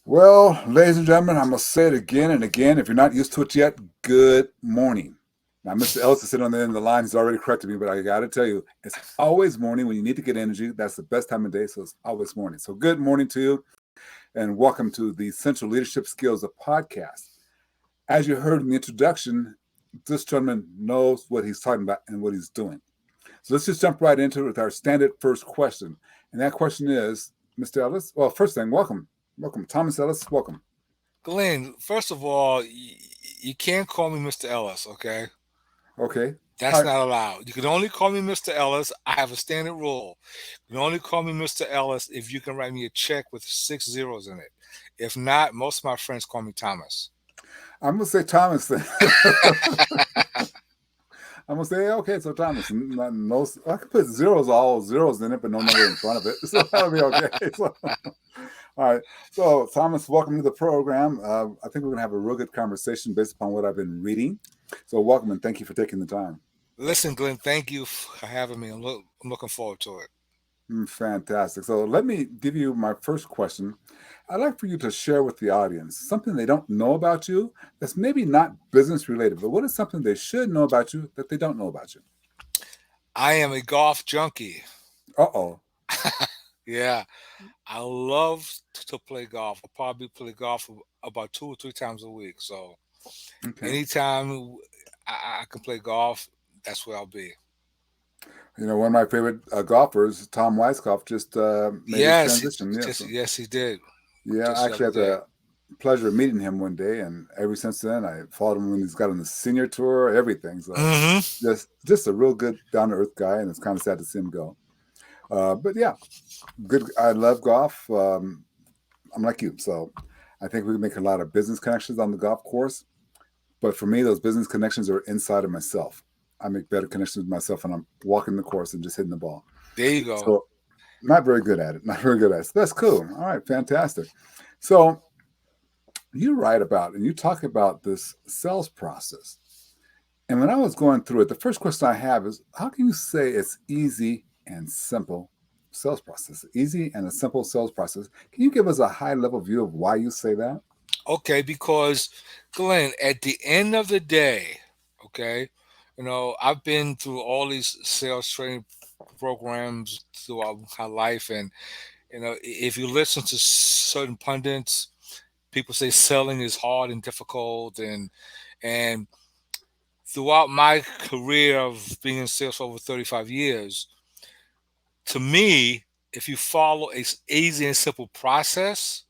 Well, ladies and gentlemen, I must say it again and again. If you're not used to it yet, good morning. Now, Mr. Ellis is sitting on the end of the line. He's already corrected me, but I got to tell you, it's always morning when you need to get energy. That's the best time of day, so it's always morning. So, good morning to you, and welcome to the Central Leadership Skills of Podcast. As you heard in the introduction, this gentleman knows what he's talking about and what he's doing. So, let's just jump right into it with our standard first question. And that question is, Mr. Ellis, well, first thing, welcome. Welcome. Thomas Ellis, welcome. Glenn, first of all, you can't call me Mr. Ellis, okay? Okay. All That's right. not allowed. You can only call me Mr. Ellis. I have a standard rule. You can only call me Mr. Ellis if you can write me a check with six zeros in it. If not, most of my friends call me Thomas. I'm gonna say Thomas then. I'm gonna say okay. So Thomas, no, I could put zeros, all zeros in it, but no number in front of it, so that'll be okay. So, all right. So Thomas, welcome to the program. I think we're gonna have a real good conversation based upon what I've been reading. So welcome and thank you for taking the time. Listen, Glenn, thank you for having me. I'm looking forward to it. Fantastic. So let me give you my first question. I'd like for you to share with the audience something they don't know about you that's maybe not business related, but what is something they should know about you that they don't know about you? I am a golf junkie. Uh-oh. Yeah, I love to play golf. I probably play golf about 2 or 3 times a week. So Okay. anytime I can play golf, that's where I'll be. One of my favorite golfers, Tom Weiskopf, just made his Yes, transition. Yeah, just so yes, he did yeah, I just the actually other had day. the pleasure of meeting him one day, and ever since then, I followed him when he's got on the senior tour, everything. So Hmm. just a real good down to earth guy, and it's kind of sad to see him go. But yeah, good. I love golf. I'm like you, so I think we can make a lot of business connections on the golf course. But for me, those business connections are inside of myself. I make better connections with myself when I'm walking the course and just hitting the ball. There you go. So not very good at it. Not very good at it. So that's cool. All right, fantastic. So you write about and you talk about this sales process. And when I was going through it, the first question I have is how can you say it's easy and simple sales process? Easy and a simple sales process. Can you give us a high level view of why you say that? Okay, because Glenn, at the end of the day, okay, I've been through all these sales training programs throughout my life, and if you listen to certain pundits, people say selling is hard and difficult, and throughout my career of being in sales for over 35 years, to me, if you follow a easy and simple process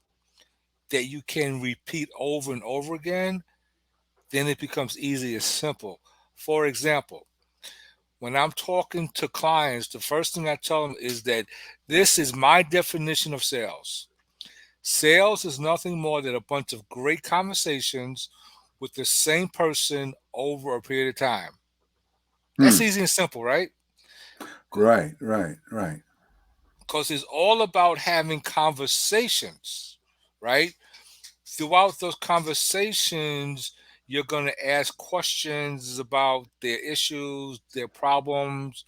that you can repeat over and over again, then it becomes easy and simple. For example, when I'm talking to clients, the first thing I tell them is that this is my definition of sales. Sales is nothing more than a bunch of great conversations with the same person over a period of time. That's Hmm. easy and simple, right? Right, right, right. Because it's all about having conversations, right? Throughout those conversations, you're going to ask questions about their issues, their problems,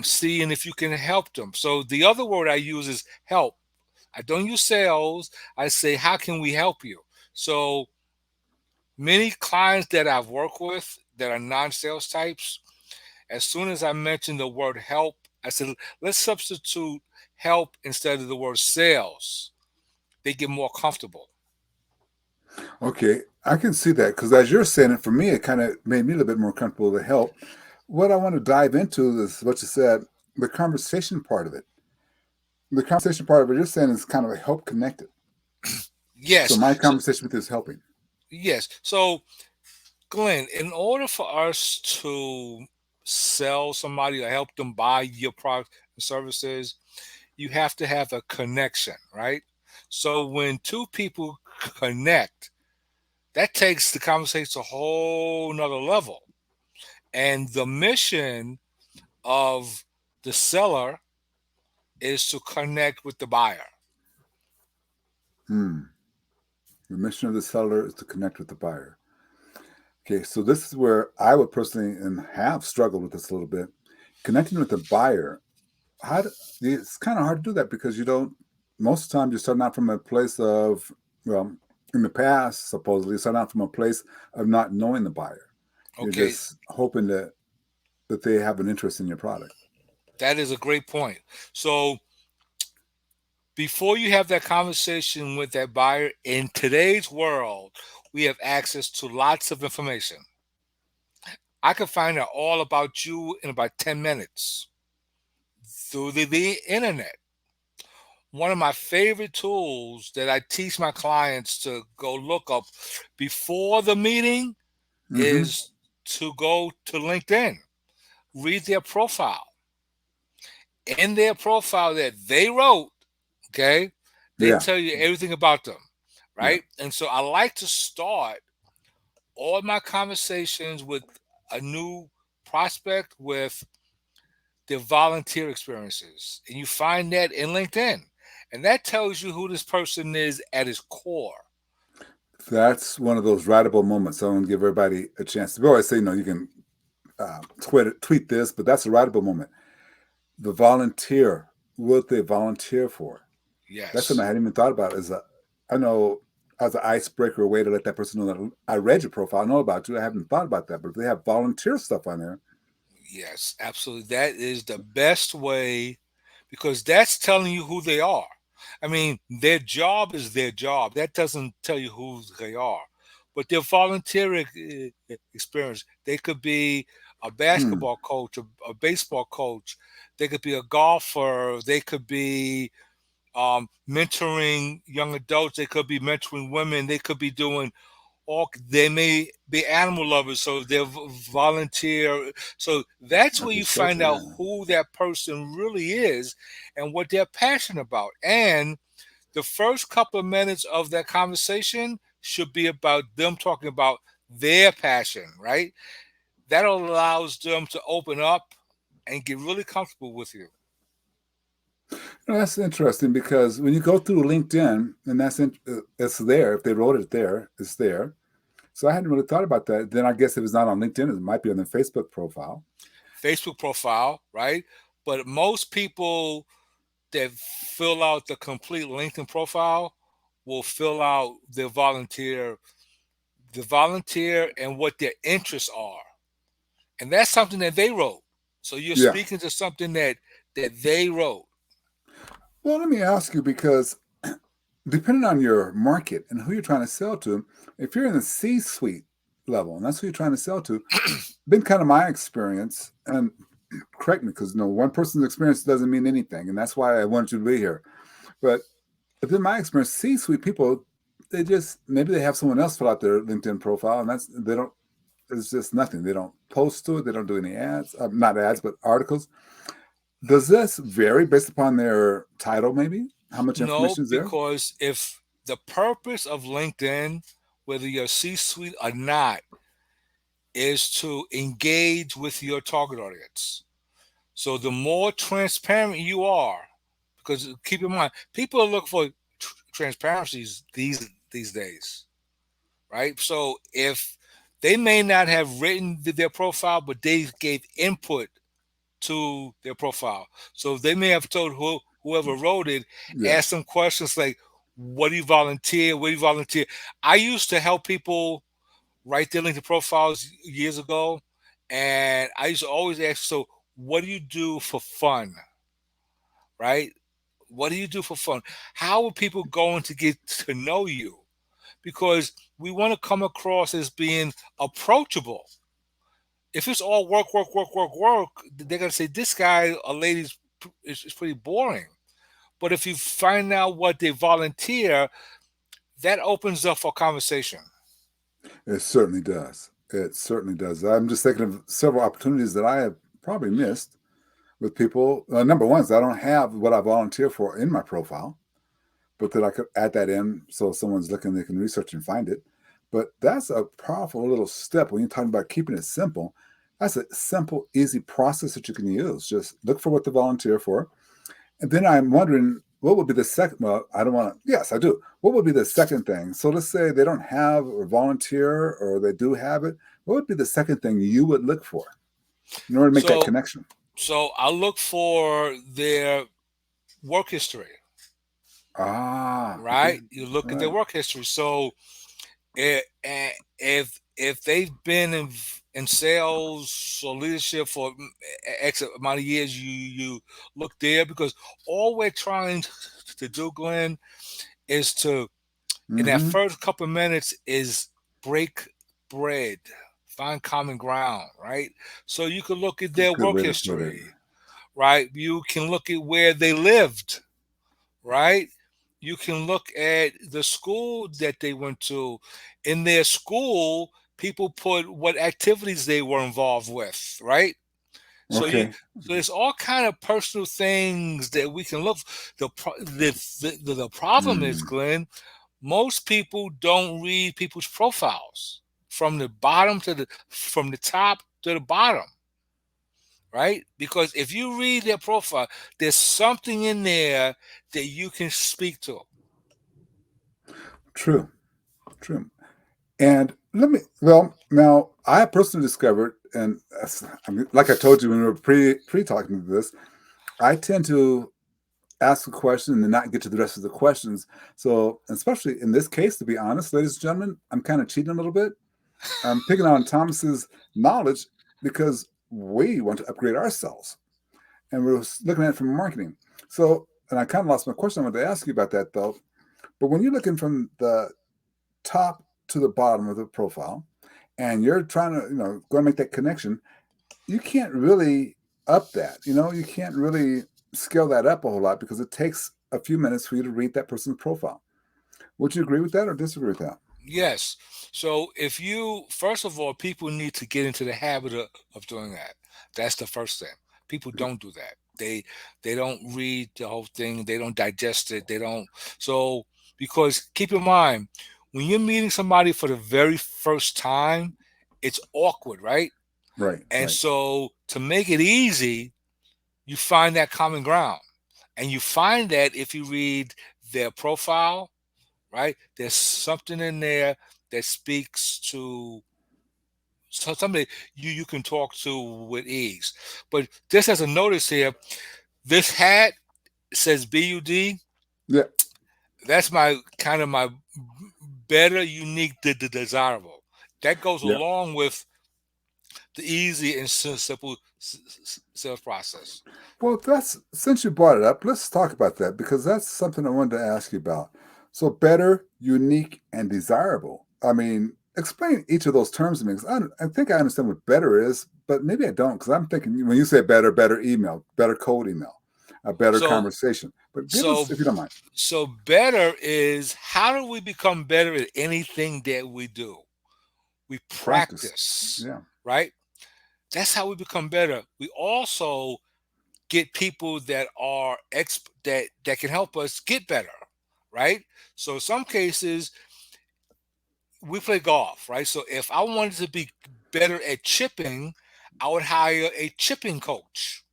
seeing if you can help them. So the other word I use is help. I don't use sales. I say, how can we help you? So many clients that I've worked with that are non-sales types, as soon as I mention the word help, I said, let's substitute help instead of the word sales. They get more comfortable. Okay, I can see that because as you're saying it, for me, it kind of made me a little bit more comfortable to help. What I want to dive into is what you said, the conversation part of it. The conversation part of it, you're saying is kind of a help connected. So Yes. my So conversation with you is helping. yes. So Glenn, in order for us to sell somebody or help them buy your product and services, you have to have a connection, right? So when two people connect, that takes the conversation to a whole nother level. And the mission of the seller is to connect with the buyer. Hmm. The mission of the seller is to connect with the buyer. Okay, so this is where I would personally and have struggled with this a little bit. Connecting with the buyer, how do, it's kind of hard to do that because you don't. most of the time you're starting out from a place of, well, in the past, supposedly, you're starting out from a place of not knowing the buyer. You're Okay, just hoping that they have an interest in your product. that is a great point. So before you have that conversation with that buyer in today's world, we have access to lots of information. I can find out all about you in about 10 minutes through the internet. One of my favorite tools that I teach my clients to go look up before the meeting Mm-hmm. is to go to LinkedIn, read their profile. In their profile that they wrote, okay, they Yeah, tell you everything about them, yeah. right? And so I like to start all my conversations with a new prospect with their volunteer experiences. And you find that in LinkedIn. And that tells you who this person is at his core. That's one of those writable moments. I want to give everybody a chance. We always say, you can tweet this, but that's a writable moment. The volunteer, what they volunteer for. That's something Yes. I hadn't even thought about. I know as an icebreaker, a way to let that person know that I read your profile, I know about you. I haven't thought about that, but if they have volunteer stuff on there, Yes, absolutely. That is the best way because that's telling you who they are. I mean, their job is their job. That doesn't tell you who they are. But their volunteer experience, they could be a hmm, basketball coach, a baseball coach, they could be a golfer, they could be mentoring young adults, they could be mentoring women, they could be doing or they may be animal lovers, so they'll volunteer. So that's at where the you find shelter, out yeah. who that person really is and what they're passionate about. And the first couple of minutes of that conversation should be about them talking about their passion, right? That allows them to open up and get really comfortable with you. That's interesting because when you go through LinkedIn, and it's there. If they wrote it there, it's there. So I hadn't really thought about that. Then I guess if it's not on LinkedIn, it might be on the Facebook profile. Facebook profile, right? But most people that fill out the complete LinkedIn profile will fill out the volunteer and what their interests are. And that's something that they wrote. So you're Yeah. speaking to something that they wrote. Well, let me ask you because depending on your market and who you're trying to sell to, if you're in the C-suite level and that's who you're trying to sell to, been kind of my experience, and correct me because one person's experience doesn't mean anything, and that's why I wanted you to be here. But if in my experience, C-suite people, they just maybe they have someone else fill out their LinkedIn profile, and that's they don't. It's just nothing. They don't post to it. They don't do any ads, not ads, but articles. Does this vary based upon their title? Maybe how much No, information is there? because if the purpose of LinkedIn, whether you're C suite or not, is to engage with your target audience. So the more transparent you are, because keep in mind, people are looking for transparencies these days, right? So if they may not have written their profile, but they gave input to their profile. So they may have told whoever wrote it, Yeah. ask them questions like, "What do you volunteer? Where do you volunteer?" I used to help people write their LinkedIn profiles years ago, and I used to always ask, "So, what do you do for fun?" Right? What do you do for fun? How are people going to get to know you? Because we want to come across as being approachable. If it's all work, work, work, work, work, they're gonna say this guy or lady's is pretty boring. But if you find out what they volunteer, that opens up for conversation. It certainly does. It certainly does. I'm just thinking of several opportunities that I have probably missed with people. Number one is I don't have what I volunteer for in my profile, but that I could add that in so if someone's looking, they can research and find it. But that's a powerful little step when you're talking about keeping it simple. That's a simple, easy process that you can use. Just look for what to volunteer for. And then I'm wondering what would be the second. Well, I don't want to. Yes, I do. What would be the second thing? So let's say they don't have or volunteer, or they do have it. What would be the second thing you would look for in order to make that So, connection? so I look for their work history. Ah, okay. right? You look All at their right. work history. So if they've been in sales or leadership for X amount of years, you look there because all we're trying to do, Glenn, is to in that Mm-hmm. first couple of minutes is break bread, find common ground, right? So you can look at their Good work way to put it. history, right? You can look at where they lived, right? You can look at the school that they went to. In their school, people put what activities they were involved with, right? So you Okay. so there's all kind of personal things that we can look. The problem is, Mm. Glenn, most people don't read people's profiles from the top to the bottom, right? Because if you read their profile, there's something in there that you can speak to. True. True. And let me, well, now I personally discovered, and I mean, like I told you when we were pre talking to this, I tend to ask a question and then not get to the rest of the questions. So, especially in this case, to be honest, ladies and gentlemen, I'm kind of cheating a little bit. I'm picking on Thomas's knowledge because we want to upgrade ourselves, and we're looking at it from marketing. So, and I kind of lost my question. I wanted to ask you about that though. But when you're looking from the top to the bottom of the profile, and you're trying to, go and make that connection, you can't really up that. You can't really scale that up a whole lot because it takes a few minutes for you to read that person's profile. Would you agree with that or disagree with that? Yes. So if you first of all, people need to get into the habit of doing that. That's the first thing. People don't do that. They don't read the whole thing. They don't digest it. They don't. So because keep in mind, when you're meeting somebody for the very first time, it's awkward, right? Right, And right, so to make it easy, you find that common ground. And you find that if you read their profile, right? There's something in there that speaks to somebody you can talk to with ease. But just as a notice here, this hat says BUD. yeah, That's my kind of my better, unique, desirable. That goes yeah. along with the easy and simple sales process. Well, that's since you brought it up, let's talk about that because that's something I wanted to ask you about. So, better, unique, and desirable. I mean, explain each of those terms to me because I think I understand what better is, but maybe I don't because I'm thinking when you say better, better email, better cold email, a better So conversation. But give so us, if you don't mind. so better is how do we become better at anything that we do? We Practice. practice, Yeah. right? That's how we become better. We also get people that are that can help us get better, right? So some cases we play golf, right? So if I wanted to be better at chipping, I would hire a chipping coach.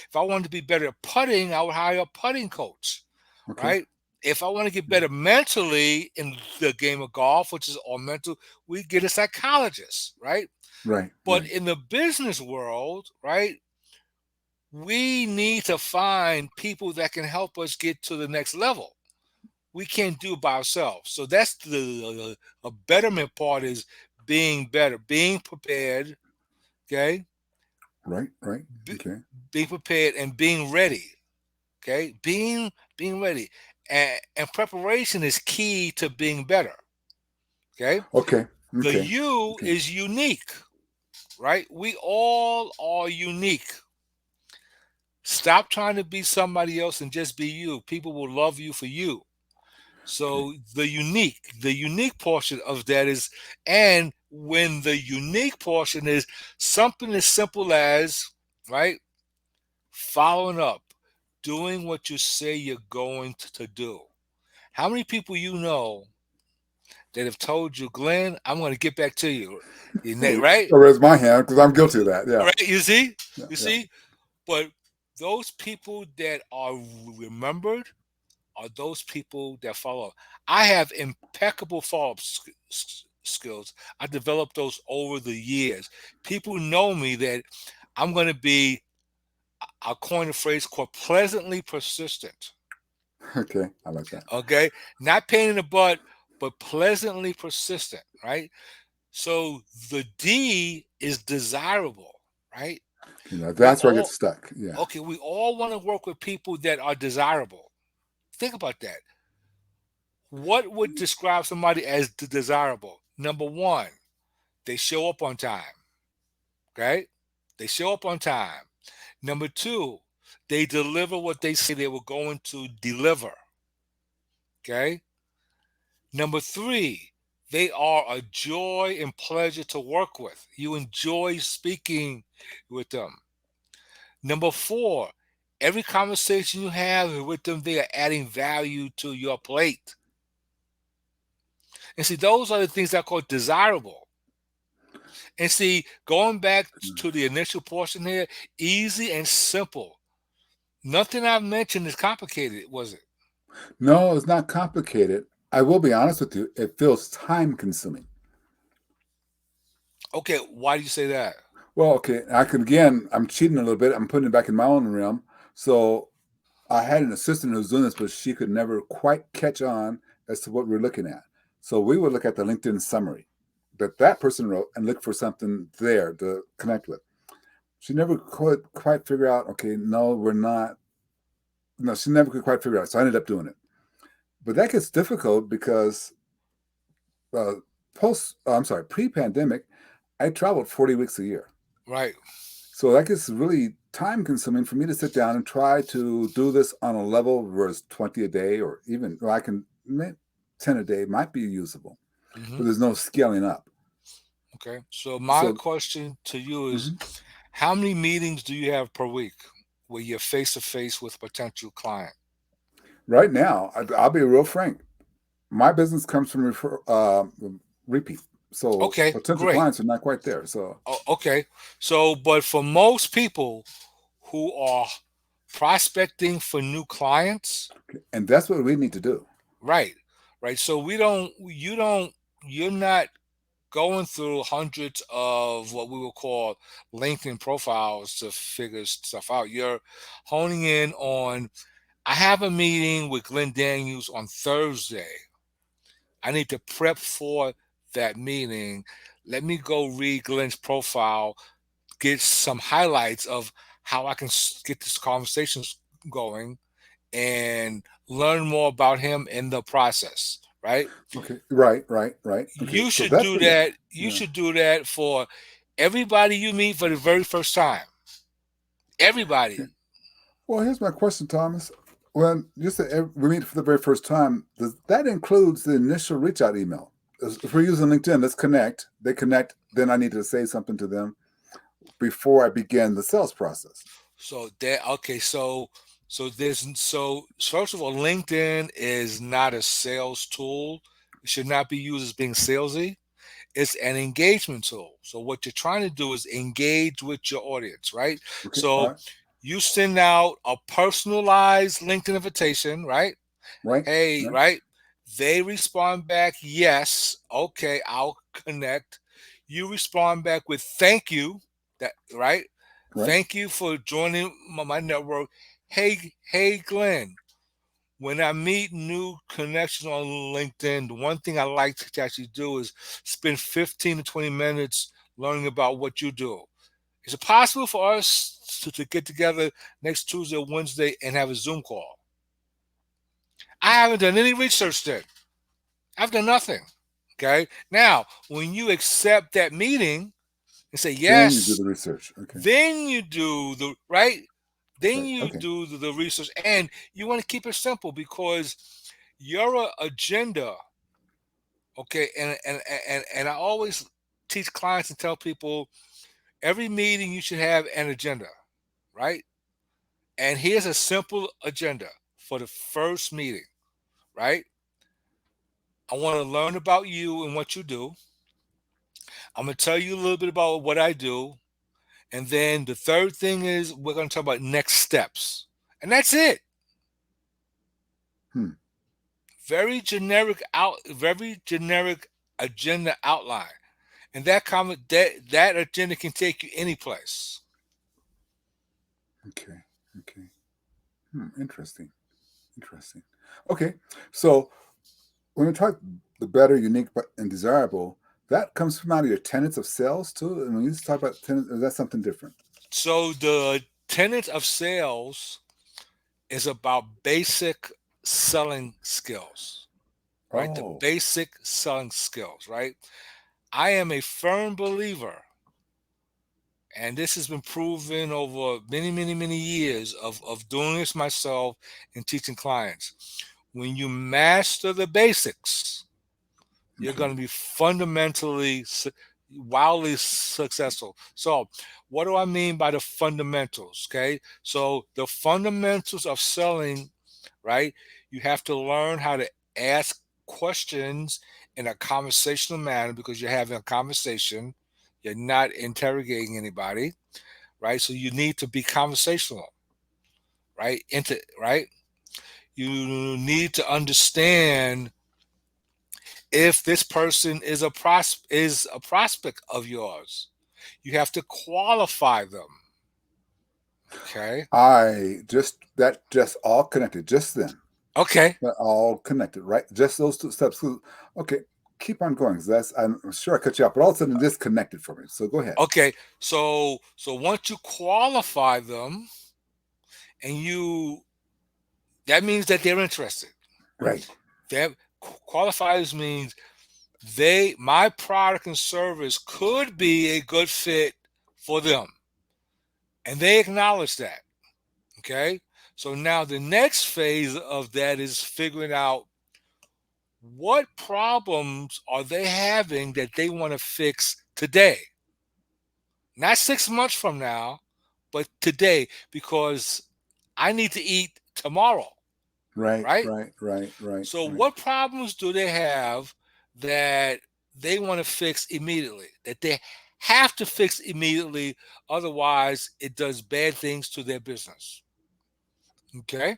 If I wanted to be better at putting, I would hire a putting coach, Okay. right? If I want to get better mentally in the game of golf, which is all mental, we get a psychologist, right? Right. But Right. in the business world, right, we need to find people that can help us get to the next level. We can't do it by ourselves. So that's the a betterment part is being better, being prepared, okay? Right. Right. Be, Okay. being prepared and being ready, okay? Being ready. And preparation is key to being better, okay? Okay. The Okay. you Okay. is unique, right? We all are unique. Stop trying to be somebody else and just be you. People will love you for you. Okay. So the unique portion of that is, and when the unique portion is something as simple as, right, following up, doing what you say you're going to do. How many people you know that have told you, Glenn, I'm going to get back to you, right? I raise my hand because I'm guilty of that. Yeah. Right? You see, Yeah. you Yeah. see. But those people that are remembered are those people that follow up. I have impeccable follow up skills. I developed those over the years. People know me that I'm going to be, I'll coin a phrase called pleasantly persistent. Okay, I like that. Okay, not pain in the butt, but pleasantly persistent, right? So the D is desirable, right? Okay, now We that's where I get all stuck. Yeah. Okay, we all want to work with people that are desirable. Think about that. What would describe somebody as desirable? Number one, they show up on time. Okay, they show up on time. Number two, they deliver what they say they were going to deliver. Okay. Number three, they are a joy and pleasure to work with. You enjoy speaking with them. Number four, every conversation you have with them, they are adding value to your plate. And see, those are the things that are called desirable. And see, going back to the initial portion here, easy and simple. Nothing I've mentioned is complicated, was it? No, it's not complicated. I will be honest with you, it feels time consuming. Okay, why do you say that? Well, okay, I can again, I'm cheating a little bit. I'm putting it back in my own realm. So I had an assistant who was doing this, but she could never quite catch on as to what we're looking at. So we would look at the LinkedIn summary that that person wrote and look for something there to connect with. She never could quite figure out, okay, no, we're not. No, she never could quite figure it out. So I ended up doing it. But that gets difficult because uh, I'm sorry, pre-pandemic, I traveled 40 weeks a year. Right. So that gets really time consuming for me to sit down and try to do this on a level where it's 20 a day or even, well, I can, 10 a day might be usable, Hmm. but there's no scaling up. Okay. So my So question to you is, mhm. how many meetings do you have per week where you're face to face with a potential client? Right now, I'll be real frank. My business comes from repeat. So Okay, potential great. clients are not quite there. So, Okay. So, but for most people who are prospecting for new clients, and that's what we need to do. right, right. So you're not going through hundreds of what we will call LinkedIn profiles to figure stuff out. You're honing in on, I have a meeting with Glenn Daniels on Thursday. I need to prep for that meeting. Let me go read Glenn's profile, get some highlights of how I can get this conversation going and learn more about him in the process, right? Okay. Right, right, right. Okay. You So should that's do brilliant. that. You Yeah. should do that for everybody you meet for the very first time. Everybody. Okay. Well, here's my question, Thomas. When you say we meet for the very first time, does that includes the initial reach out email? If we're using LinkedIn, let's connect. They connect. Then I need to say something to them before I begin the sales process. So that okay, so first of all, LinkedIn is not a sales tool. It should not be used as being salesy. It's an engagement tool. So what you're trying to do is engage with your audience, right? Okay. All So right. you send out a personalized LinkedIn invitation, right? Right. Hey, Right. right? They respond back, yes, okay, I'll connect. You respond back with thank you. That right? Right. Thank you for joining my network. Hey, Glenn. When I meet new connections on LinkedIn, the one thing I like to actually do is spend 15 to 20 minutes learning about what you do. Is it possible for us to get together next Tuesday or Wednesday and have a Zoom call? I haven't done any research there. I've done nothing. Okay. Now, when you accept that meeting and say Then you do yes, the research. Okay. then you do the right. Then Right. you Okay. do the research, and you want to keep it simple because your agenda. Okay, and I always teach clients and tell people every meeting you should have an agenda, right? And here's a simple agenda for the first meeting, right? I want to learn about you and what you do. I'm going to tell you a little bit about what I do. And then the third thing is we're going to talk about next steps. And that's it. Hmm. Very generic agenda outline. And that agenda can take you any place. Okay. Okay. Hmm. Interesting. Interesting. Okay, so when we talk the better, unique, and desirable, that comes from out of your tenets of sales too. And when you talk about tenets, is that something different? So the tenet of sales is about basic selling skills, right? The Oh, basic selling skills, right? I am a firm believer, and this has been proven over many, many, many years of doing this myself and teaching clients. When you master the basics, you're okay. going to be fundamentally wildly successful. So what do I mean by the fundamentals? Okay, so the fundamentals of selling, right? You have to learn how to ask questions in a conversational manner because you're having a conversation, you're not interrogating anybody, right? So you need to be conversational, right? Right, you need to understand if this person is a prospect of yours. You have to qualify them. Okay. I just that just all connected just then. Okay. That all connected, right? Just those two steps. So, okay, keep on going. 'Cause that's I'm sure I cut you off, but all of a sudden it disconnected for me. So go ahead. Okay. So once you qualify them and you that means that they're interested. Right, That qualifies means they my product and service could be a good fit for them. And they acknowledge that. Okay. So now the next phase of that is figuring out what problems are they having that they want to fix today, not 6 months from now, but today, because I need to eat tomorrow, right, right? right, right, right, So right. what problems do they have that they want to fix immediately, that they have to fix immediately, otherwise it does bad things to their business? Okay.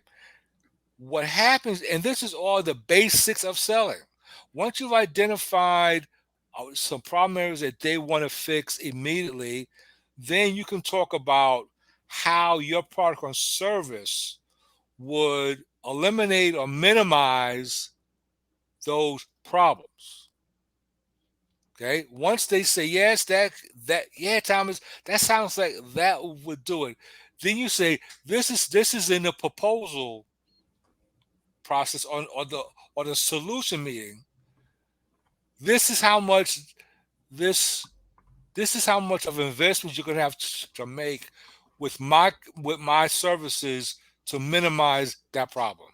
What happens, and this is all the basics of selling. Once you've identified some problem areas that they want to fix immediately, then you can talk about how your product or service would eliminate or minimize those problems. Okay. Once they say yes, that yeah, Thomas, that sounds like that would do it. Then you say this is in the proposal process on the solution meeting. This is how much this this is how much of investment you're going to have to make with my services to minimize that problem.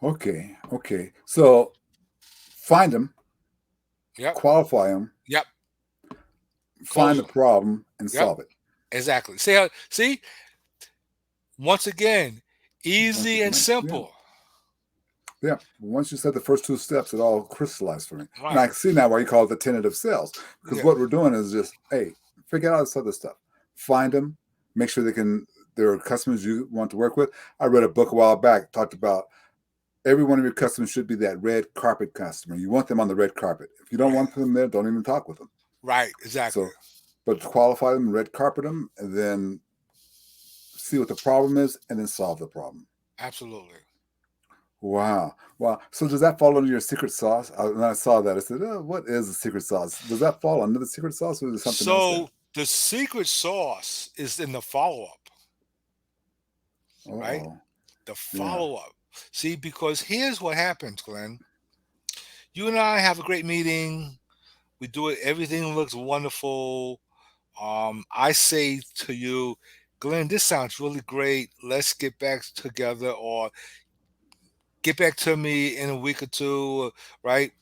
Okay, okay. So find them, Yep. qualify them, Yep. find Close the them. problem, and Yep. solve it. Exactly. See, once again, Once you easy and connect, yeah. simple. Yeah, once you said the first two steps, it all crystallized for me. And Right. I see now why you call it the tentative sales. Because Yeah. what we're doing is just, hey, figure out this other stuff. Find them, make sure they're customers you want to work with. I read a book a while back, talked about every one of your customers should be that red carpet customer. You want them on the red carpet. If you don't Right. want them there, don't even talk with them. Right. Exactly. So, but to qualify them, red carpet them, and then see what the problem is, and then solve the problem. Absolutely. Wow. Wow. So does that fall under your secret sauce? When I saw that, I said, oh, what is the secret sauce? Does that fall under the secret sauce or is there something else there? So the secret sauce is in the follow up, right? Oh, The yeah. follow up. See, because here's what happens, Glenn. You and I have a great meeting. We do it. Everything looks wonderful. I say to you, Glenn, this sounds really great. Let's get back together, or get back to me in a week or two, right?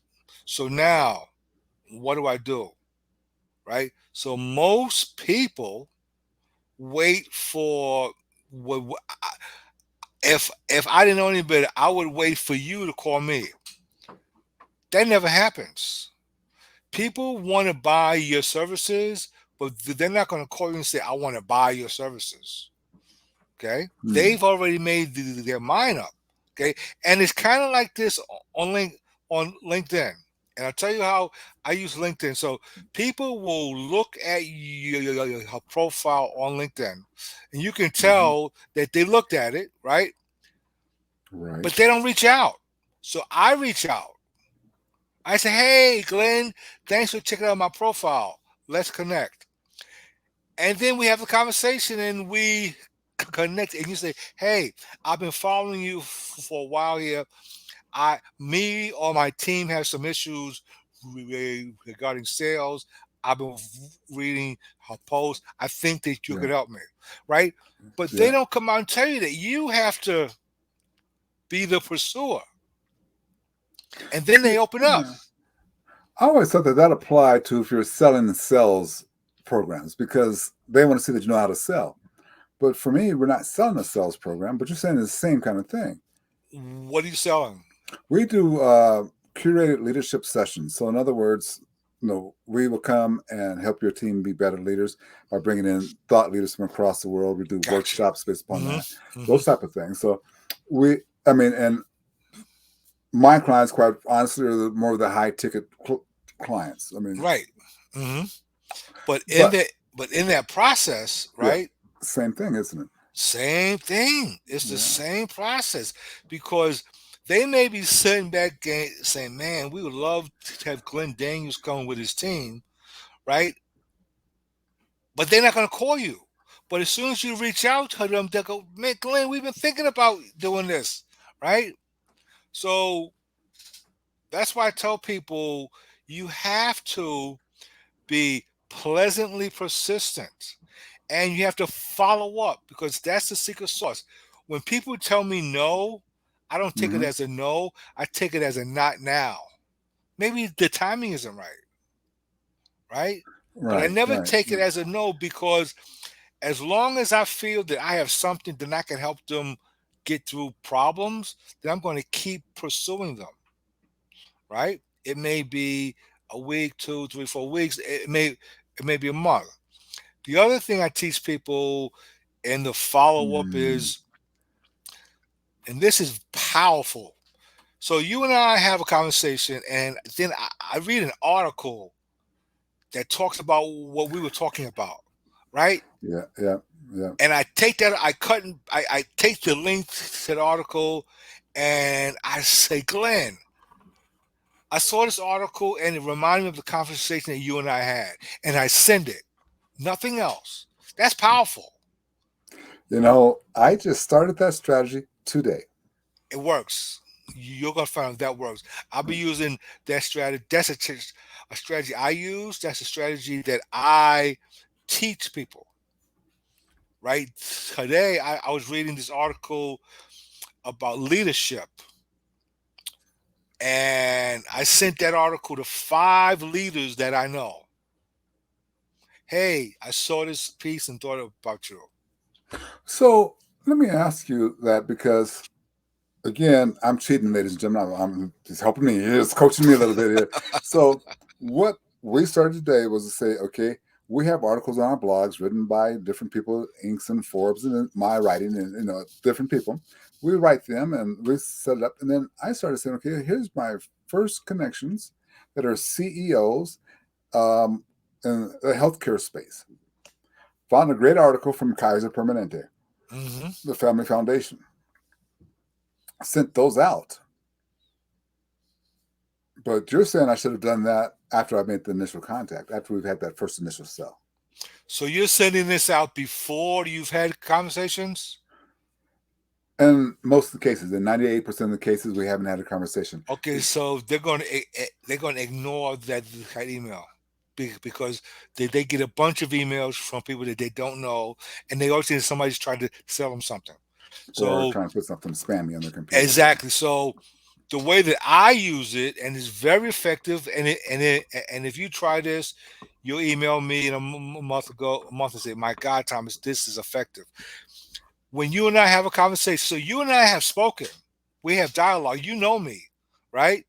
So now, what do I do? Right? So most people wait for what if I didn't know any better, I would wait for you to call me. That never happens. People want to buy your services, but they're not going to call you and say, "I want to buy your services." Okay, Hmm. they've already made their mind up. Okay, and it's kind of like this on LinkedIn. And I'll tell you how I use LinkedIn. So people will look at your profile on LinkedIn, and you can Mm-hmm. tell that they looked at it, right? Right. but they don't reach out. So I reach out. I say, hey, Glenn, thanks for checking out my profile. Let's connect. And then we have a conversation and we connect. And you say, hey, I've been following you for a while here. Me or my team have some issues regarding sales. I've been reading her posts. I think that you could Yeah. help me, right? But they Yeah. don't come out and tell you that you have to be the pursuer, and then Yeah. they open up. Yeah. I always thought that that applied to if you're selling the sales programs because they want to see that you know how to sell. But for me, we're not selling a sales program, but you're saying it's the same kind of thing. What are you selling? We do curated leadership sessions. So, in other words, we will come and help your team be better leaders by bringing in thought leaders from across the world. We do Gotcha. workshops based upon hmm that, hmm those type of things. So, I mean, and my clients, quite honestly, are more of the high ticket clients. I mean, Right. hmm But in but that, but in that process, yeah, right? same thing, isn't it? Same thing. It's the Yeah. same process because they may be sitting back saying, "Man, we would love to have Glenn Daniels come with his team, right?" But they're not going to call you. But as soon as you reach out to them, they go, "Man, Glenn, we've been thinking about doing this, right?" So that's why I tell people you have to be pleasantly persistent and you have to follow up because that's the secret sauce. When people tell me no, I don't take it Hmm. as a no, I take it as a not now. Maybe the timing isn't right, right? But I Right, never right, take it right, as a no because as long as I feel that I have something that I can help them get through problems, then I'm going to keep pursuing them, right? It may be a week, 2, 3, 4 weeks. It may be a month. The other thing I teach people in the follow up mm, is, and this is powerful. So you and I have a conversation, and then I read an article that talks about what we were talking about, right? yeah, yeah, yeah. And I take that, I take the link to the article, and I say, Glenn, I saw this article, and it reminded me of the conversation that you and I had, and I send it. Nothing else. That's powerful. I just started that strategy today. It works. You're gonna find that works. I'll be using that strategy. That's a strategy I use. That's a strategy that I teach people. Right today, I was reading this article about leadership, and I sent that article to 5 leaders that I know. Hey, I saw this piece and thought about you. So let me ask you that because again, I'm cheating, ladies and gentlemen. I'm just helping me. He's coaching me a little bit here. So what we started today was to say, okay, we have articles on our blogs written by different people, Inks and Forbes, and my writing, and different people. We write them and we set it up, and then I started saying, okay, here's my first connections that are CEOs um, in the healthcare space. Found a great article from Kaiser Permanente, hmm the Family Foundation. Sent those out. But you're saying I should have done that after I made the initial contact, after we've had that first initial sell. So you're sending this out before you've had conversations. And most of the cases, in 98% of the cases, we haven't had a conversation. Okay, so they're going to ignore that email because they get a bunch of emails from people that they don't know, and they always think somebody's trying to sell them something. Or So trying to put something spammy on their computer. Yeah. exactly. So the way that I use it, and it's very effective, and if you try this, you'll email me in a month and say, "My God, Thomas, this is effective." When you and I have a conversation, so you and I have spoken, we have dialogue. You know me, right?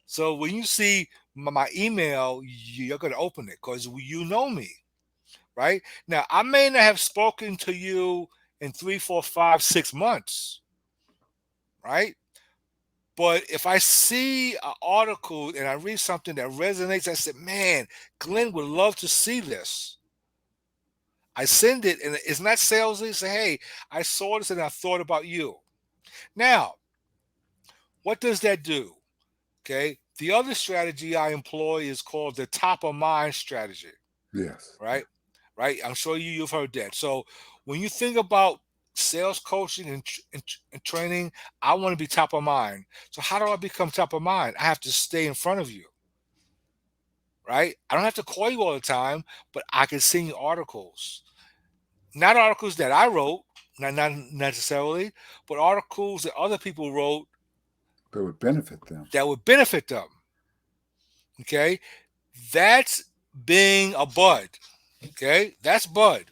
So when you see my email, you're going to open it because you know me, right? Now, I may not have spoken to you in 3, 4, 5, 6 months, right? But if I see an article and I read something that resonates, I said, man, Glenn would love to see this. I send it and it's not salesy. Say, hey, I saw this and I thought about you. Now, What does that do? Okay. The other strategy I employ is called the top of mind strategy, Yes. right? Right. I'm sure you've heard that. So when you think about sales coaching and training, I want to be top of mind. So how do I become top of mind? I have to stay in front of you, right? I don't have to call you all the time, but I can send you articles. Not articles that I wrote, not necessarily, but articles that other people wrote That would benefit them. that would benefit them. Okay. That's being a bud. Okay. That's bud.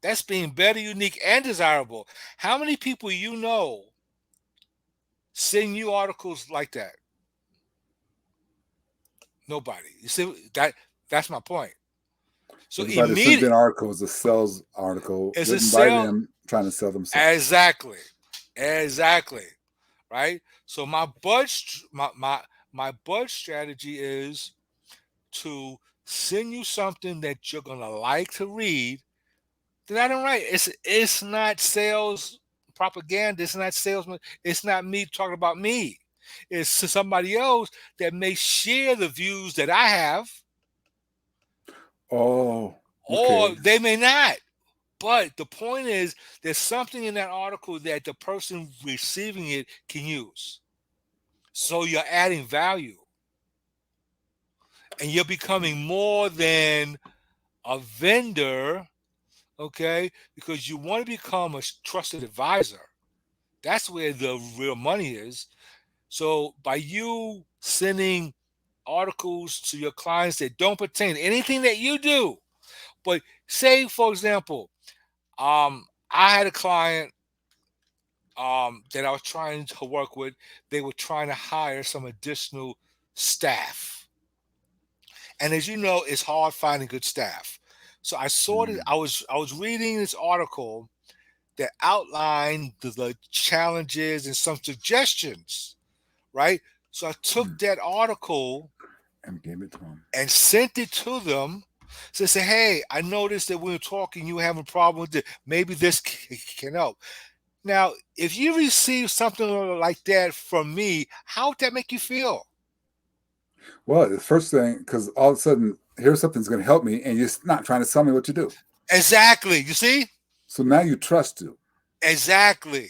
That's being better, unique, and desirable. How many people you know send you articles like that? Nobody. You see that's my point. So Everybody that sends me immediate an article is a sales article is a written by sale. them trying to sell themselves. Exactly. Exactly. Right? So my bud strategy is to send you something that you're gonna like to read. Then I don't write. It's not sales propaganda. It's not salesman. It's not me talking about me. It's somebody else that may share the views that I have, Oh, or okay. they may not. But the point is, there's something in that article that the person receiving it can use. So you're adding value, and you're becoming more than a vendor, okay? Because you want to become a trusted advisor. That's where the real money is. So by you sending articles to your clients that don't pertain to anything that you do, but say for example, I had a client that I was trying to work with. They were trying to hire some additional staff, and as you know, it's hard finding good staff. So I saw that Mm, I was reading this article that outlined the challenges and some suggestions, right? So I took mm. that article And gave it to them. and sent it to them. So say, hey, I noticed that when we're talking, you have a problem with it. Maybe this can help. Now, if you receive something like that from me, how would that make you feel? Well, the first thing, because all of a sudden, here's something's going to help me, and you're not trying to tell me what to do. Exactly. You see? So now you trust you. Exactly.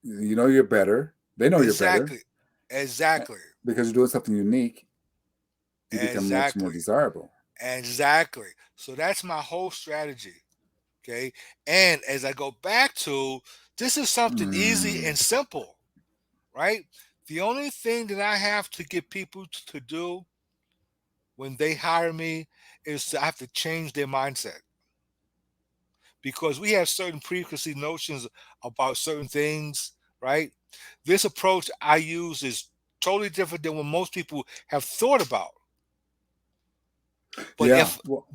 You know you're better. They know you're better. Exactly. eh, Exactly. because you're doing something unique. You become much more Exactly. desirable. Exactly. So that's my whole strategy. Okay. And as I go back to, this is something easy Mm. and simple, right? The only thing that I have to get people to do when they hire me is to I have to change their mindset, because we have certain preconceived notions about certain things, right? This approach I use is totally different than what most people have thought about. But Yeah. if Well,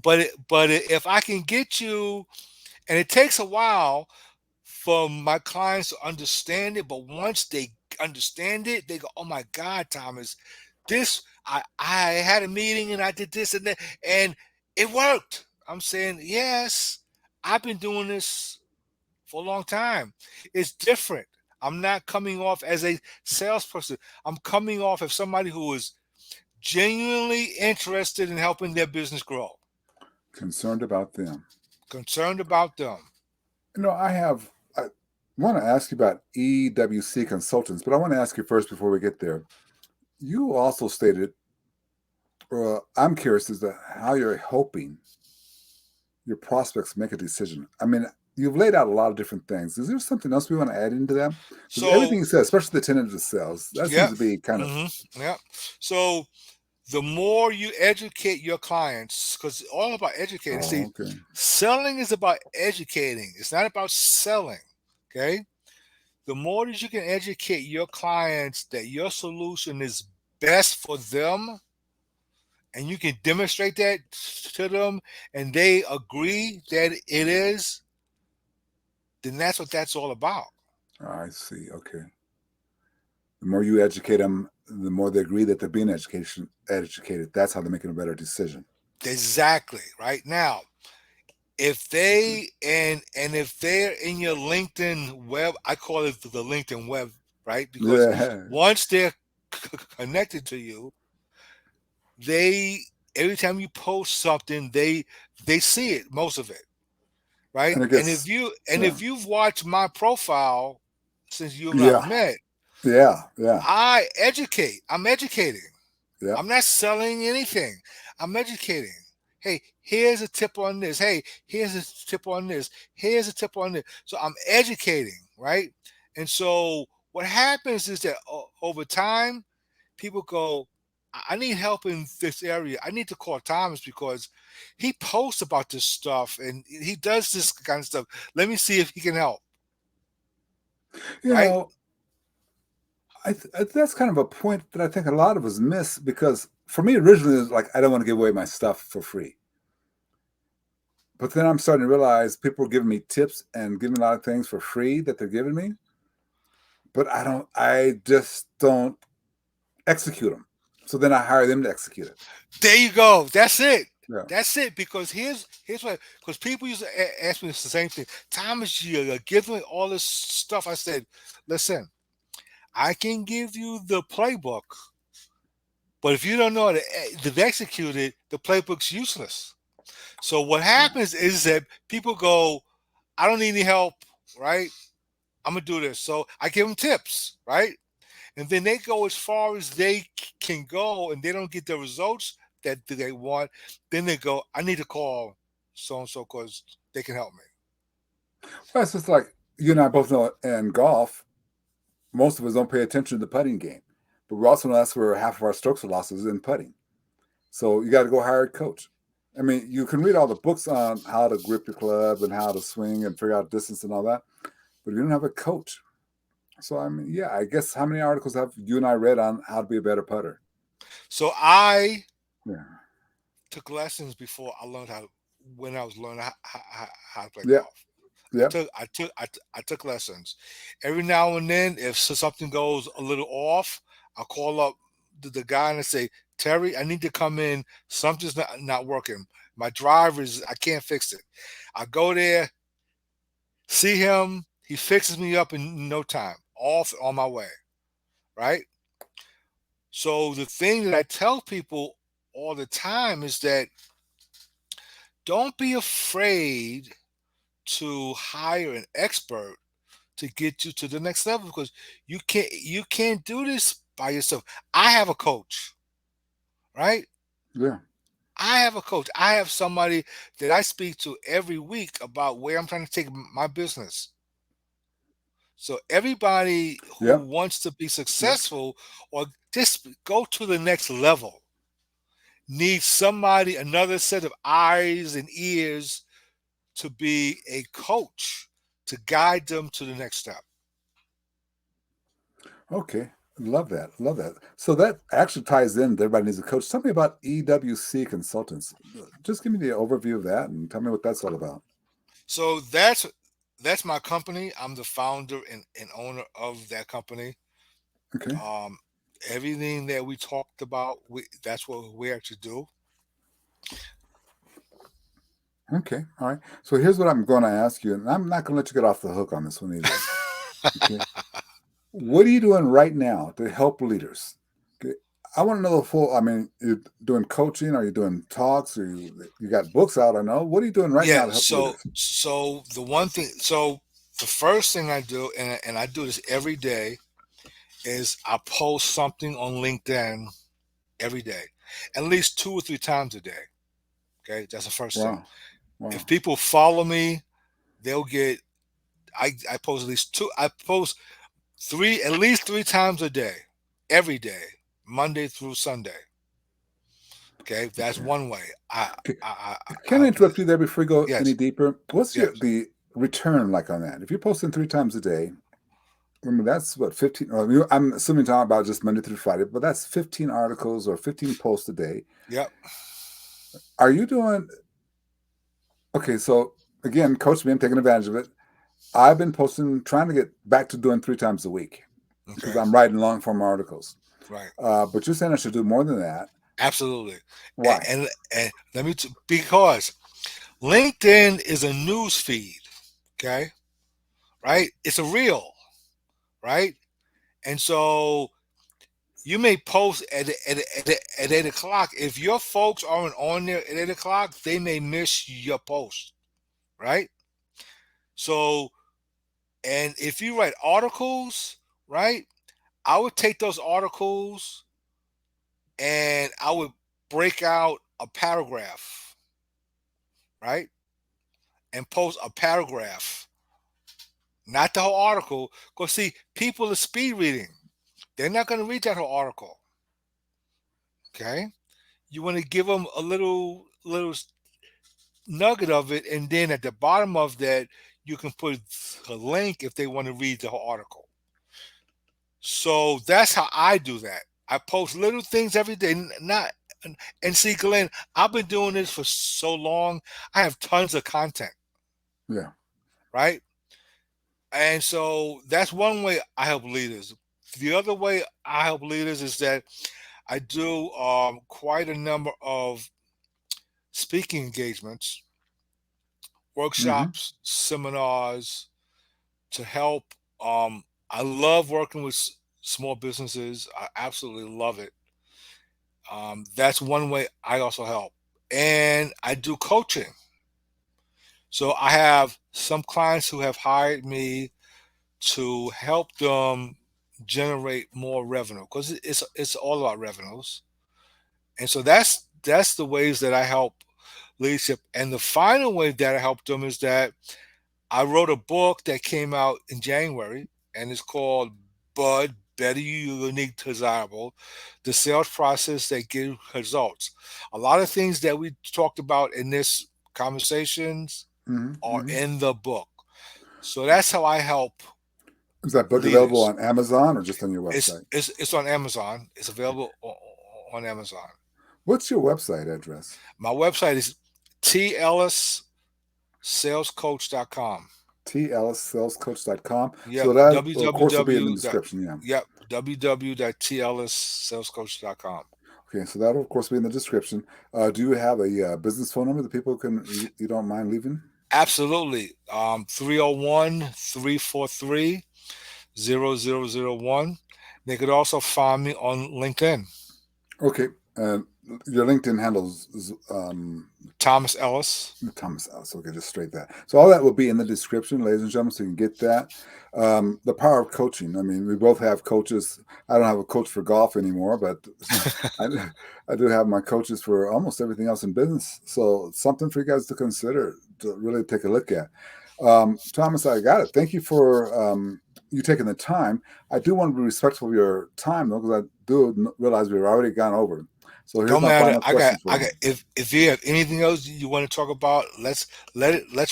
if I can get you, and it takes a while for my clients to understand it, but once they understand it, they go, "Oh my God, Thomas, this I had a meeting and I did this and that, and it worked." I'm saying, yes, I've been doing this for a long time. It's different. I'm not coming off as a salesperson. I'm coming off as somebody who is genuinely interested in helping their business grow, concerned about them. concerned about them. I want to ask you about EWC consultants, but I want to ask you first before we get there. You also stated, I'm curious as to how you're hoping your prospects make a decision. I mean, you've laid out a lot of different things. Is there something else we want to add into them? Because So, everything you said, especially the tenet of sales, that seems yep. to be kind of, Yep. So the more you educate your clients, because it's all about educating. oh, See, okay. selling is about educating. It's not about selling. Okay. The more that you can educate your clients that your solution is best for them, and you can demonstrate that to them, and they agree that it is, then that's what that's all about. I see. Okay. The more you educate them, the more they agree that they're being educated. That's how they're making a better decision. Exactly. Right now, if they and if they're in your LinkedIn web, I call it the LinkedIn web, right? Because Yeah. once they're connected to you, they every time you post something, they see it, most of it, right? And it And if gets, yeah, you've watched my profile since you and I yeah, met, yeah, yeah, I educate. I'm educating. yeah. I'm not selling anything. I'm educating. Hey, here's a tip on this. Hey, here's a tip on this. Here's a tip on this. So I'm educating, right? And so what happens is that over time, people go, I need help in this area. I need to call Thomas because he posts about this stuff and he does this kind of stuff. Let me see if he can help, You right? know, that's kind of a point that I think a lot of us miss because for me originally it was like I don't want to give away my stuff for free. But then I'm starting to realize people are giving me tips and giving me a lot of things for free that they're giving me, but I just don't execute them. So then I hire them to execute it. There you go. That's it. Yeah. That's it. Because here's what. Because people used to ask me the same thing. Thomas, you're giving all this stuff. I said, listen, I can give you the playbook, but if you don't know how to execute it, the playbook's useless. So what Yeah. happens is that people go, I don't need any help, right? I'm gonna do this. So I give them tips, right? And then they go as far as they can go, and they don't get the results that they want. Then they go, I need to call so and so because they can help me. Well, it's just like you and I both know in golf, most of us don't pay attention to the putting game. But we also know that's where half of our strokes are losses in putting. So you got to go hire a coach. I mean, you can read all the books on how to grip your club and how to swing and figure out distance and all that. But if you don't have a coach, so I mean, yeah, I guess how many articles have you and I read on how to be a better putter? So I Yeah, took lessons before I learned how. When I was learning how to play yeah, golf, yeah. I took lessons. Every now and then, if something goes a little off, I'll call up the guy and I say, Terry, I need to come in. Something's not working. My driver is I can't fix it. I go there, see him. He fixes me up in no time. Off on my way, right? So the thing that I tell people all the time is that don't be afraid to hire an expert to get you to the next level because you can't do this by yourself. I have a coach, right? Yeah. I have a coach. I have somebody that I speak to every week about where I'm trying to take my business. So everybody who Yep. wants to be Yep. successful or just go to the next level needs somebody, another set of eyes and ears to be a coach to guide them to the next step. Okay. Love that. Love that. So that actually ties in. Everybody needs a coach. Tell me about EWC Consultants. Just give me the overview of that and tell me what that's all about. So that's my company. I'm the founder and owner of that company. Okay. Um, Everything that we talked about, that's what we're to do. Okay. All right. So here's what I'm going to ask you, and I'm not going to let you get off the hook on this one either. Okay. What are you doing right now to help leaders? Okay. I want to know the full. I mean, you're doing coaching, are you doing talks, or you got books out? I know. What are you doing right Yeah. now to help leaders? So the one thing. So the first thing I do, and I do this every day, is I post something on LinkedIn every day, at least 2 or 3 times a day. Okay, that's the first thing. Wow. Wow. If people follow me, they'll get. I post at least two. I post three at least 3 times a day, every day, Monday through Sunday. Okay, that's Okay. one way. Okay. I Can I help lead. interrupt you there before we go any Yes, deeper? What's yes, the return like on that? If you're posting 3 times a day, I mean that's what 15. I'm assuming talking about just Monday through Friday, but that's 15 articles or 15 posts a day. yep. Are you doing okay? So again, coach me, I'm taking advantage of it. I've been posting, trying to get back to doing 3 times a week because Okay, I'm writing long form articles. right. But you're saying I should do more than that. Absolutely. And, Why? and let me because LinkedIn is a news feed. Okay, right? It's a reel, right? And so You may post at 8 o'clock. If your folks aren't on there at 8 o'clock, they may miss your post, right? So, and if you write articles, right, I would take those articles and I would break out a paragraph, right, and post a paragraph, not the whole article. Because see, people are speed reading; they're not going to read that whole article. Okay, you want to give them a little nugget of it, and then at the bottom of that, you can put a link if they want to read the whole article. So that's how I do that. I post little things every day. Not and see, Glenn, I've been doing this for so long. I have tons of content, Yeah. right? And so that's one way I help leaders. The other way I help leaders is that I do quite a number of speaking engagements, Hmm. workshops, seminars to help. I love working with small businesses. I absolutely love it. That's one way I also help. And I do coaching. So I have some clients who have hired me to help them generate more revenue because it's all about revenues. And so that's the ways that I help leadership. And the final way that I help them is that I wrote a book that came out in January, and it's called Bud Better You Unique Desirable: The Sales Process That Gives Results. A lot of things that we talked about in this conversations Hmm. are Hmm. in the book. So that's how I help Is that book available leaders. on Amazon or just on your It's website? it's it's on Amazon. It's available on Amazon. What's your website address? My website is tellissalescoach.com. TLSSalesCoach.com. Yep, So that, of course, will be in the www. description. Yeah. Yep, www.tellissalescoach.com. Okay. So that'll, of course, be in the description. Do you have a business phone number that people can, you don't mind leaving? Absolutely. 301 They could also find me on LinkedIn. Okay. And your LinkedIn handles Thomas Ellis. Thomas Ellis. Okay, just straight that. So all that will be in the description, ladies and gentlemen, so you can get that. The power of coaching. I mean, we both have coaches. I don't have a coach for golf anymore, but I, I do have my coaches for almost everything else in business. So it's something for you guys to consider, to really take a look at. Thomas, I got it. Thank you for you taking the time. I do want to be respectful of your time, though, because I do realize we've already gone over. So here's Don't my matter. final I got questions for I you. got if you have anything else you want to talk about, let's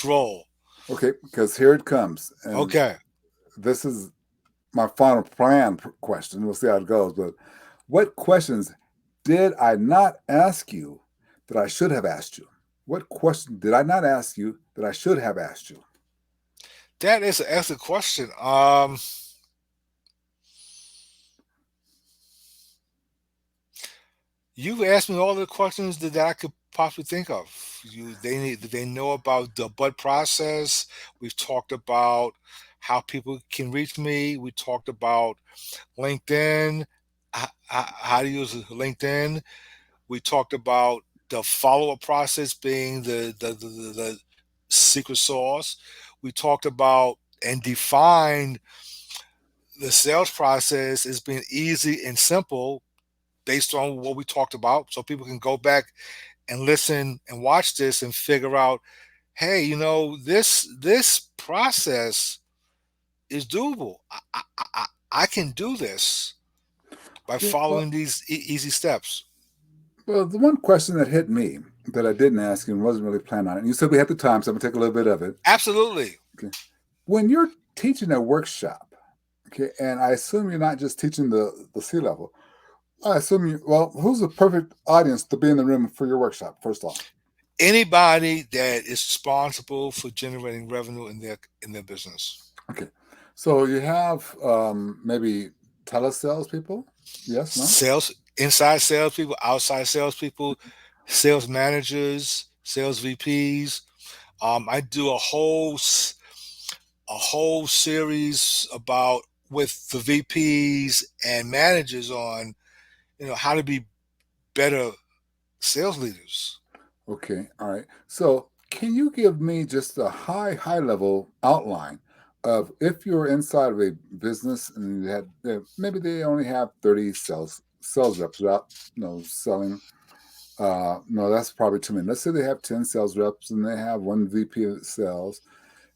roll. Okay, because here it comes. And Okay. this is my final plan question. We'll see how it goes. But what questions did I not ask you that I should have asked you? What question did I not ask you that I should have asked you? That is an excellent question. You've asked me all the questions that I could possibly think of. They know about the bud process. We've talked about how people can reach me. We talked about LinkedIn, how to use LinkedIn. We talked about the follow up process being the secret sauce. We talked about and defined the sales process as being easy and simple based on what we talked about, so people can go back and listen and watch this and figure out, hey, this process is doable. I can do this by Okay, well, following these easy steps. well, the one question that hit me that I didn't ask you and wasn't really planning on it, and you said we had the time, so I'm going to take a little bit of it. Absolutely. Okay. When you're teaching a workshop, okay, and I assume you're not just teaching the C level, I assume you, well, who's the perfect audience to be in the room for your workshop, first off? Anybody that is responsible for generating revenue in their business. Okay. So you have maybe telesales people? Yes, no? Sales, inside salespeople, outside salespeople, sales managers, sales VPs. I do a whole series about with the VPs and managers on how to be better sales leaders. Okay, all right. So, can you give me just a high level outline of if you're inside of a business and you had maybe they only have 30 sales reps out, selling. No, that's probably too many. Let's say they have 10 sales reps and they have one VP of sales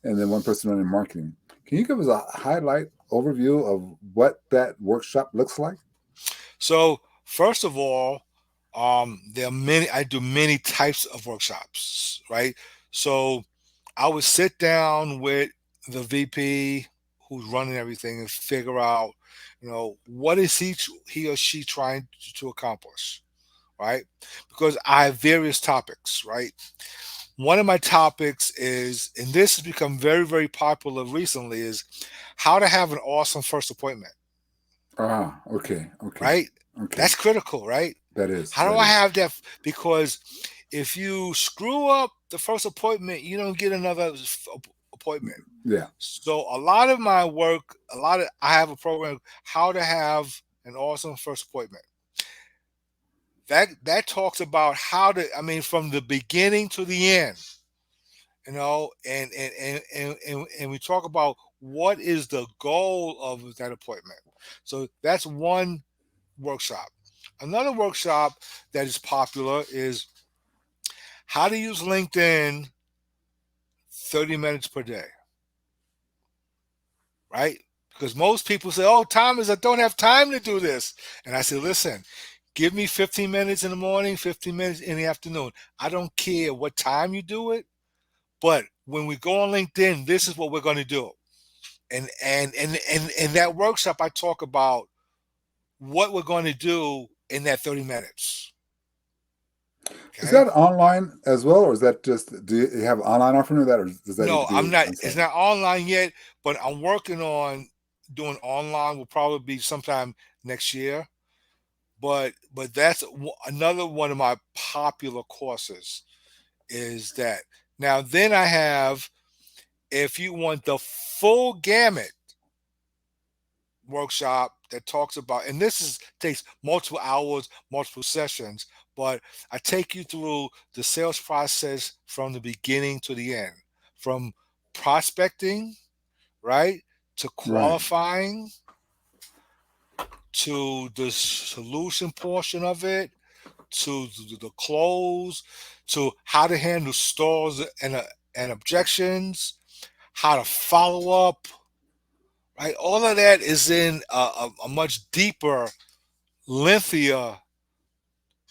and then one person running marketing. Can you give us a highlight overview of what that workshop looks like? So first of all, there are many. I do many types of workshops, right? So I would sit down with the VP who's running everything and figure out, what is he or she trying to accomplish, right? Because I have various topics, right? One of my topics is, and this has become very, very popular recently, is how to have an awesome first appointment, Ah, okay, okay, right? okay. That's critical, right? That is, How do that I is. have that? Because if you screw up the first appointment, you don't get another appointment. Yeah. So a lot of my work, I have a program how to have an awesome first appointment. That talks about how to, I mean, from the beginning to the end, and we talk about what is the goal of that appointment. So that's one workshop. Another workshop that is popular is how to use LinkedIn 30 minutes per day, right? Because most people say, oh, Thomas, I don't have time to do this. And I say, listen, give me 15 minutes in the morning, 15 minutes in the afternoon. I don't care what time you do it, but when we go on LinkedIn, this is what we're going to do. And in that workshop, I talk about what we're going to do in that 30 minutes. Is Okay. that online as well, or is that just do you have online offering of that, or does that need No, to I'm be not. on It's site? not online yet, but I'm working on doing online. Will probably be sometime next year. But that's another one of my popular courses. Is that now? Then I have, if you want the full gamut workshop that talks about, and this is takes multiple hours, multiple sessions, but I take you through the sales process from the beginning to the end, from prospecting, right, to Right. qualifying, to the solution portion of it, to the close, to how to handle stalls and objections, how to follow up, right? All of that is in a much deeper, lengthier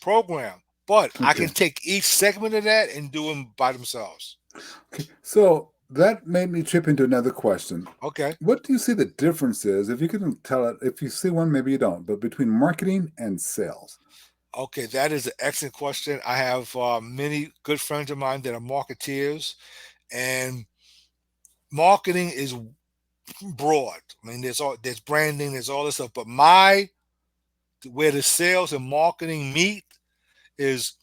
program. But I can Okay. take each segment of that and do them by themselves. Okay. So that made me trip into another question. Okay. What do you see the difference is, if you can tell it, if you see one, maybe you don't, but between marketing and sales? Okay, that is an excellent question. I have many good friends of mine that are marketeers, and marketing is broad. I mean, there's branding, there's all this stuff, but my where the sales and marketing meet is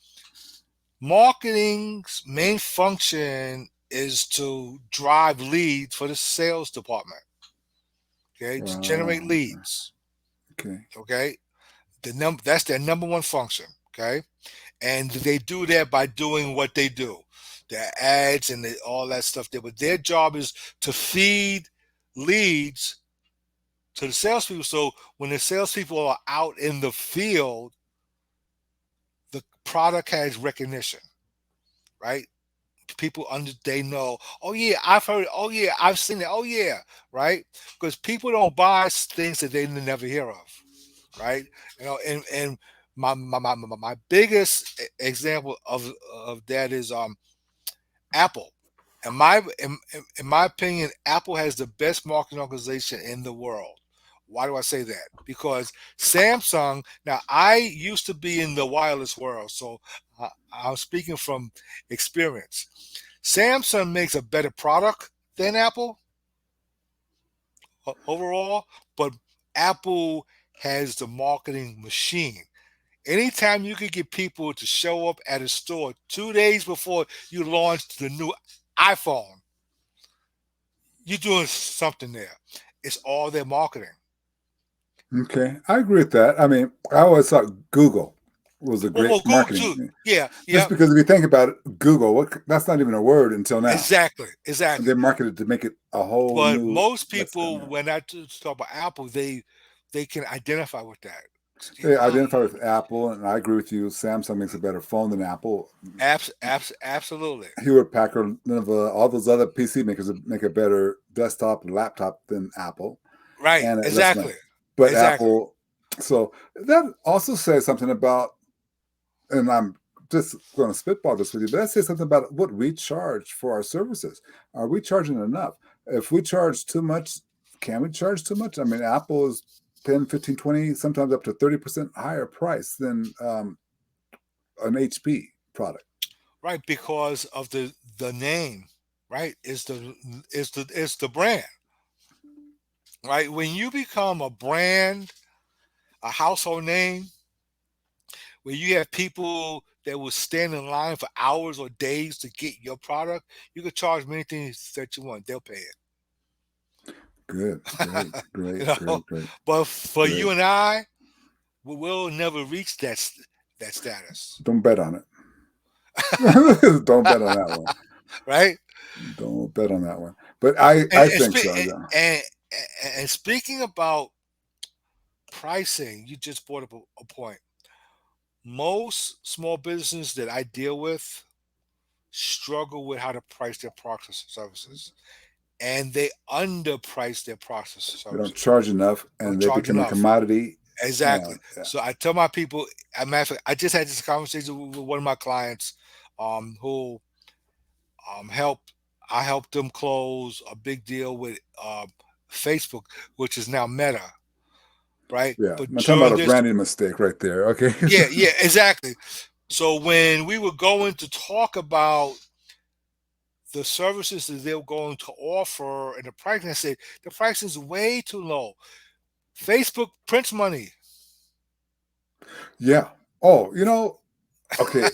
marketing's main function is to drive leads for the sales department. Okay, to generate Okay. leads. Okay. Okay, that's their number one function. Okay, and they do that by doing what they do, their ads and all that stuff there. But their job is to feed leads to the salespeople. So when the salespeople are out in the field, the product has recognition, right? People they know. Oh yeah, I've heard. Oh yeah, I've seen it. Oh yeah, right? Because people don't buy things that they never hear of, right? And my biggest example of that is Apple. In my opinion, Apple has the best marketing organization in the world. Why do I say that? Because Samsung. Now, I used to be in the wireless world, so I'm speaking from experience. Samsung makes a better product than Apple overall, but Apple has the marketing machine. Anytime you can get people to show up at a store 2 days before you launch the new iPhone, you're doing something there. It's all their marketing. Okay, I agree with that. I mean, I always thought Google was a Well, great Google too. marketing, Yeah, just yep. because if you think about it, Google, that's not even a word until now. Exactly, And exactly. they marketed to make it a whole But new most lexicon. people, when I talk about Apple, they can identify with that. They Ah, identify with Apple, and I agree with you. Samsung makes a better phone than Apple. absolutely. Hewlett Packard, none of all those other PC makers make a better desktop and laptop than Apple, Right, and at less money. exactly, But exactly. Apple, so that also says something about, and I'm just going to spitball this with you, but that says something about what we charge for our services. Are we charging enough? If we charge too much, can we charge too much? I mean, Apple is 10, 15, 20, sometimes up to 30% higher price than an HP product. Right, because of the name. Right, is the brand. Right, when you become a brand, a household name, where you have people that will stand in line for hours or days to get your product, you can charge many things that you want. They'll pay Good, great, it. you great, know, great, great, but for great. you and I, we'll never reach that status. Don't bet on it. Don't bet on that one. Right? Don't bet on that one. But And I and, think spe- so. Yeah. and, and speaking about pricing, you just brought up a point. Most small businesses that I deal with struggle with how to price their products and services, and they underprice their products and They don't services. charge enough, Don't and they charge become a enough. commodity. Exactly. Yeah, So I tell my people, a matter of fact, I just had this conversation with one of my clients, who helped. I helped them close a big deal with Facebook, which is now Meta, right? yeah. But I'm talking about during a this, branding mistake right there. Okay. yeah, yeah, exactly. So when we were going to talk about the services that they were going to offer and the pricing, I said the price is way too low. Facebook prints money. Yeah. Oh, okay.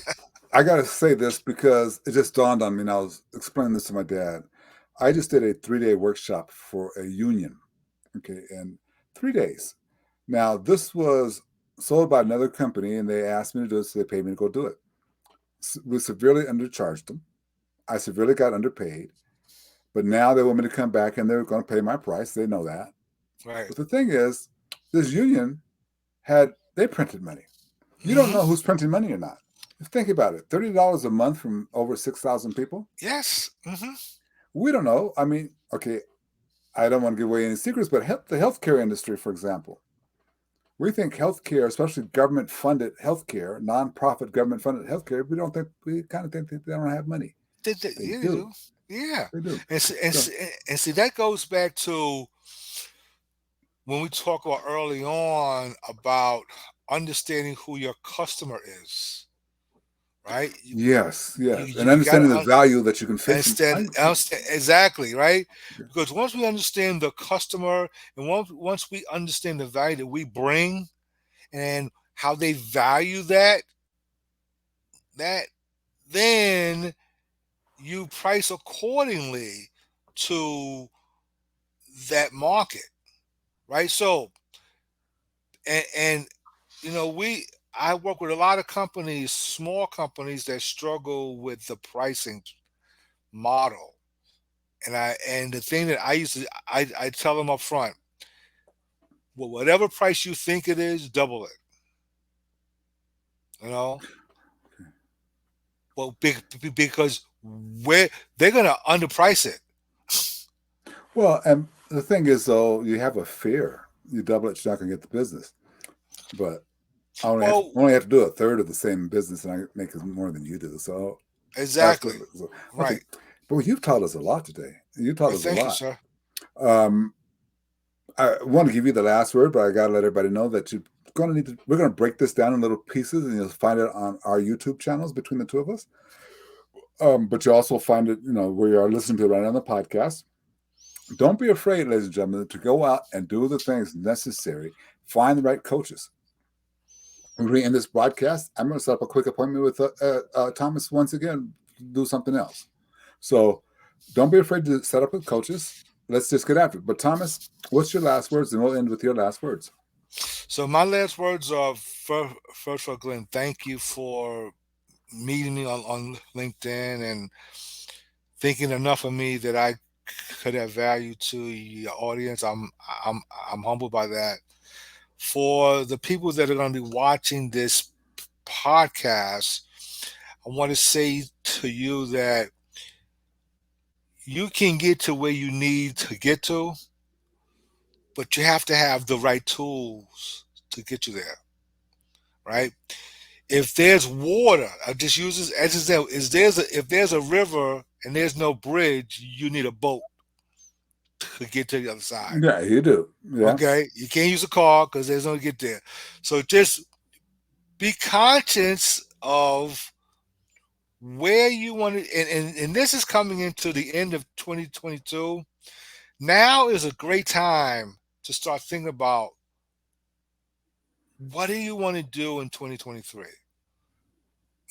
I got to say this because it just dawned on me, and I was explaining this to my dad. I just did a 3-day workshop for a union. Okay. And 3 days. Now, this was sold by another company, and they asked me to do it, so they paid me to go do it. We severely undercharged them. I severely got underpaid, but now they want me to come back and they're going to pay my price. They know that. Right. But the thing is, this union they printed money. You don't Hmm. know who's printing money or not. Think about it, $30 a month from over 6,000 people. Yes. Hmm. We don't know. I mean, okay, I don't want to give away any secrets, but the healthcare industry, for example, we think healthcare, especially government funded healthcare, nonprofit government funded healthcare, we kind of think that they don't have money. They Yeah, they do. do. Yeah. They do. So, And see, that goes back to when we talk about early on about understanding who your customer is, right? yes, yes. And You got understanding the to value that you can fix them. understand exactly, right? Because once we understand the customer and once we understand the value that we bring and how they value that then you price accordingly to that market, right? So, and we I work with a lot of companies, small companies that struggle with the pricing model. And the thing that I used to I tell them up front, well, whatever price you think it is, double it. You know, well, because they're gonna underprice it. Well, and the thing is, though, you have a fear. You double it, you're not going to get the business. But Well, only have to do a third of the same business, and I make more than you do. So that's exactly. good. So, okay, Right. but you've taught us a lot today. You taught Well, us a thank you, lot. sir. Um, I want to give you the last word, but I got to let everybody know that you're going to need to. We're going to break this down in little pieces, and you'll find it on our YouTube channels between the two of us. But you also find it, where you are listening to it right on the podcast. Don't be afraid, ladies and gentlemen, to go out and do the things necessary. Find the right coaches. When we end this broadcast, I'm going to set up a quick appointment with Thomas once again, do something else. So don't be afraid to set up with coaches. Let's just get after it. But Thomas, what's your last words? And we'll end with your last words. So my last words are first of all, Glenn, thank you for meeting me on LinkedIn and thinking enough of me that I could have value to your audience. I'm I'm humbled by that. For the people that are going to be watching this podcast, I want to say to you that you can get to where you need to get to, but you have to have the right tools to get you there, right? If there's water, I just use this as an example. If there's a river and there's no bridge, you need a boat to get to the other side. Yeah, you do. Yeah. Okay, you can't use a car because there's no get there. So just be conscious of where you want to, and this is coming into the end of 2022. Now is a great time to start thinking about what do you want to do in 2023.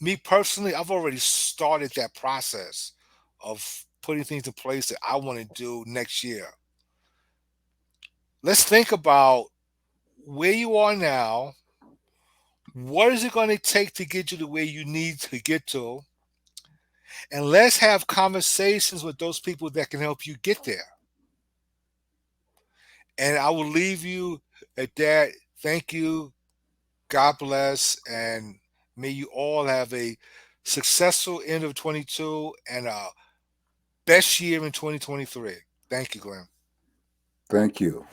Me personally, I've already started that process of putting things in place that I want to do next year. Let's think about where you are now. What is it going to take to get you to where you need to get to? And let's have conversations with those people that can help you get there. And I will leave you at that. Thank you. God bless. And may you all have a successful end of 22 and a best year in 2023. Thank you, Glenn. Thank you.